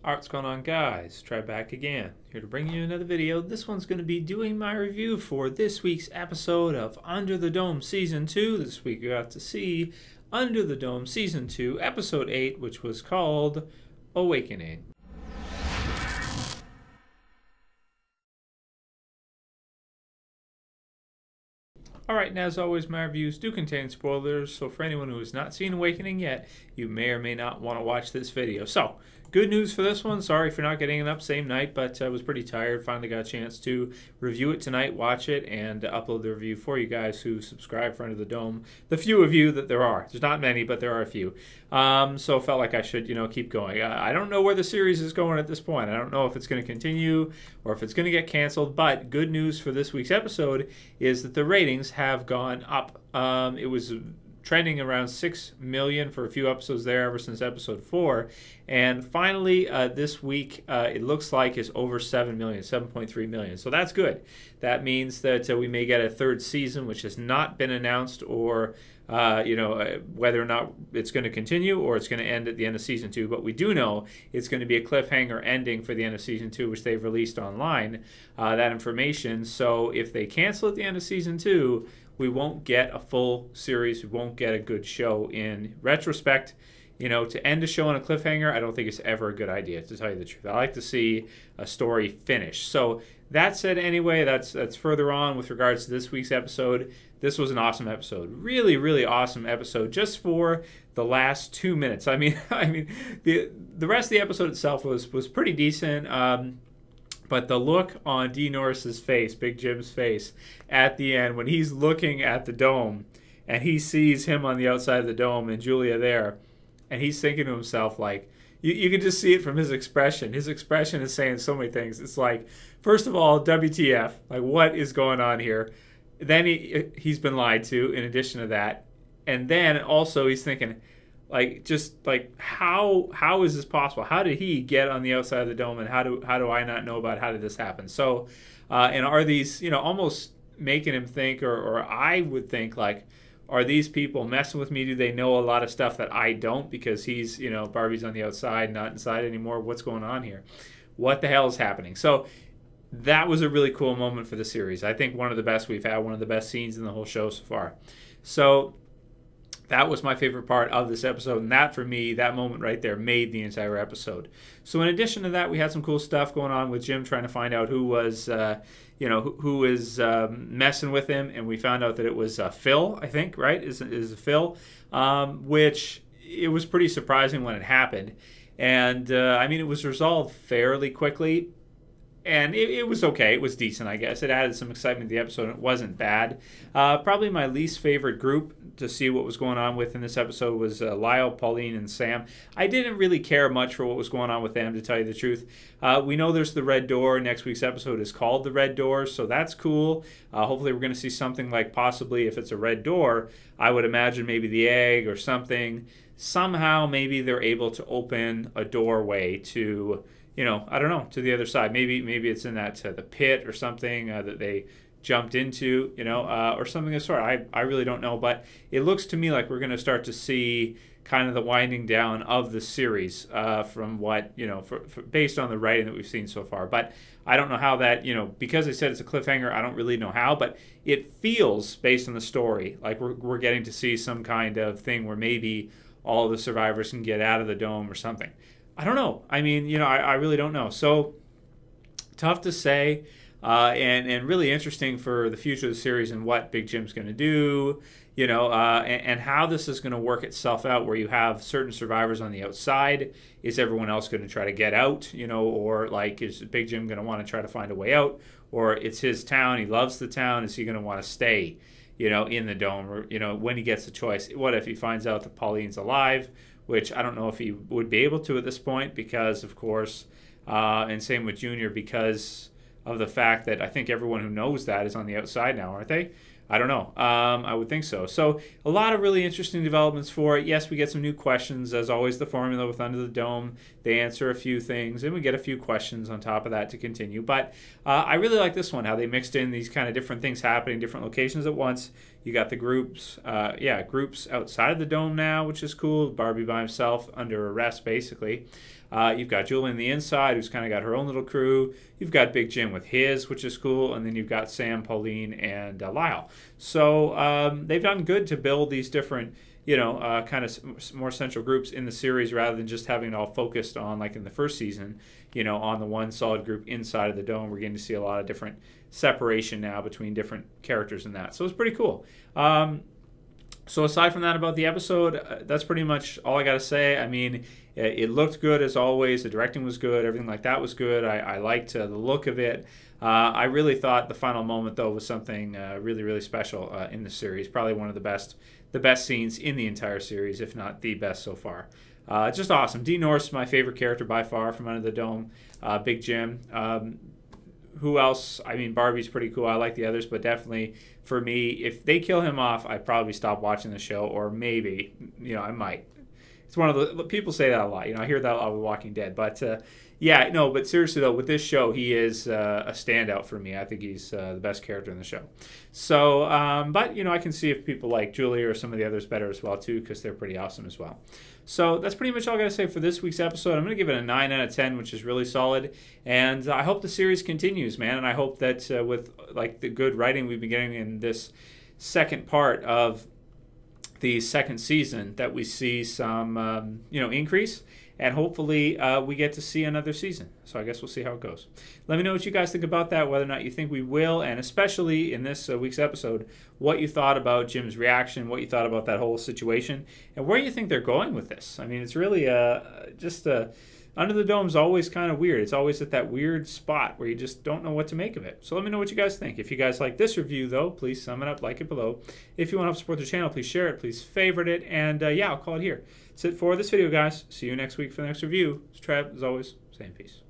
Alright, what's going on, guys? Trev back again, here to bring you another video. This one's going to be doing my review for this week's episode of Under the Dome Season 2. This week we got to see Under the Dome Season 2, Episode 8, which was called Awakening. Alright, and as always, my reviews do contain spoilers, so for anyone who has not seen Awakening yet, you may or may not want to watch this video. So, good news for this one. Sorry for not getting it up same night, but I was pretty tired. Finally got a chance to review it tonight, watch it, and upload the review for you guys who subscribe for Under the Dome. The few of you that there are. There's not many, but there are a few. So felt like I should, keep going. I don't know where the series is going at this point. I don't know if it's going to continue or if it's going to get canceled, but good news for this week's episode is that the ratings have gone up. It was trending around 6 million for a few episodes there ever since episode 4, and finally this week it looks like it's over 7 million, 7.3 million. So that's good. That means that we may get a third season, which has not been announced, or whether or not it's going to continue or it's going to end at the end of season 2. But we do know it's going to be a cliffhanger ending for the end of season 2, which they've released online, that information. So if they cancel at the end of season 2, we won't get a full series. We won't get a good show. In retrospect, to end a show on a cliffhanger, I don't think it's ever a good idea, to tell you the truth. I like to see a story finish. So that said, anyway, that's further on with regards to this week's episode. This was an awesome episode. Really, really awesome episode just for the last 2 minutes. I mean, the rest of the episode itself was pretty decent. But the look on D. Norris's face, Big Jim's face, at the end when he's looking at the dome and he sees him on the outside of the dome and Julia there, and he's thinking to himself, like, you can just see it from his expression. His expression is saying so many things. It's like, first of all, WTF, like, what is going on here? Then he's been lied to in addition to that. And then also he's thinking, how is this possible? How did he get on the outside of the dome, and how do I not know about how did this happen? So, and are these, almost making him think, or I would think, like, are these people messing with me? Do they know a lot of stuff that I don't, because he's, Barbie's on the outside, not inside anymore? What's going on here? What the hell is happening? So that was a really cool moment for the series. I think one of the best we've had, one of the best scenes in the whole show so far. So that was my favorite part of this episode, and that, for me, that moment right there made the entire episode. So in addition to that, we had some cool stuff going on with Jim trying to find out who was, who was messing with him, and we found out that it was Phil, I think, right? Is Phil, which it was pretty surprising when it happened, and it was resolved fairly quickly. And it was okay. It was decent, I guess. It added some excitement to the episode. It wasn't bad. Probably my least favorite group to see what was going on with in this episode was Lyle, Pauline, and Sam. I didn't really care much for what was going on with them, to tell you the truth. We know there's the Red Door. Next week's episode is called The Red Door, so that's cool. Hopefully we're going to see something like, possibly, if it's a red door, I would imagine maybe the egg or something. Somehow maybe they're able to open a doorway to, I don't know, to the other side. Maybe it's in that the pit or something that they jumped into, or something of the sort. I really don't know, but it looks to me like we're going to start to see kind of the winding down of the series from what, based on the writing that we've seen so far. But I don't know how that, because they said it's a cliffhanger, I don't really know how, but it feels, based on the story, like we're getting to see some kind of thing where maybe all of the survivors can get out of the dome or something. I don't know. I really don't know. So, tough to say, and really interesting for the future of the series and what Big Jim's going to do, and how this is going to work itself out, where you have certain survivors on the outside. Is everyone else going to try to get out, or, like, is Big Jim going to want to try to find a way out? Or it's his town, he loves the town, is he going to want to stay, in the dome? Or, when he gets the choice, what if he finds out that Pauline's alive? Which I don't know if he would be able to at this point, because, of course, and same with Junior, because of the fact that I think everyone who knows that is on the outside now, aren't they? I don't know. I would think so. So a lot of really interesting developments for it. Yes, we get some new questions. As always, the formula with Under the Dome, they answer a few things, and we get a few questions on top of that to continue. But I really like this one, how they mixed in these kind of different things happening, different locations at once. You got the groups, groups outside of the dome now, which is cool. Barbie by himself, under arrest, basically. You've got Julie on the inside, who's kind of got her own little crew. You've got Big Jim with his, which is cool. And then you've got Sam, Pauline, and Lyle. So they've done good to build these different, kind of more central groups in the series rather than just having it all focused on, like in the first season, on the one solid group inside of the dome. We're getting to see a lot of different separation now between different characters in that. So it's pretty cool. So aside from that about the episode, that's pretty much all I got to say. I mean, it looked good as always. The directing was good. Everything like that was good. I liked the look of it. I really thought the final moment, though, was something really, really special in the series. Probably one of the best scenes in the entire series, if not the best so far. Just awesome. Dean Norris, my favorite character by far from Under the Dome. Big Jim. Who else? I mean, Barbie's pretty cool. I like the others, but definitely for me, if they kill him off, I'd probably stop watching the show, or maybe, I might. It's one of the people say that a lot. I hear that a lot with Walking Dead, but but seriously though, with this show, he is a standout for me. I think he's the best character in the show. So, but I can see if people like Julie or some of the others better as well too, because they're pretty awesome as well. So that's pretty much all I got to say for this week's episode. I'm going to give it a 9 out of 10, which is really solid. And I hope the series continues, man. And I hope that with like the good writing we've been getting in this second part of the second season, that we see some increase, and hopefully we get to see another season. So I guess we'll see how it goes. Let me know what you guys think about that, whether or not you think we will, and especially in this week's episode, what you thought about Jim's reaction, what you thought about that whole situation, and where you think they're going with this. I mean, it's really Under the Dome's always kind of weird. It's always at that weird spot where you just don't know what to make of it. So let me know what you guys think. If you guys like this review, though, please sum it up, like it below. If you want to help support the channel, please share it, please favorite it, and I'll call it here. That's it for this video, guys. See you next week for the next review. It's Trev, as always, saying peace.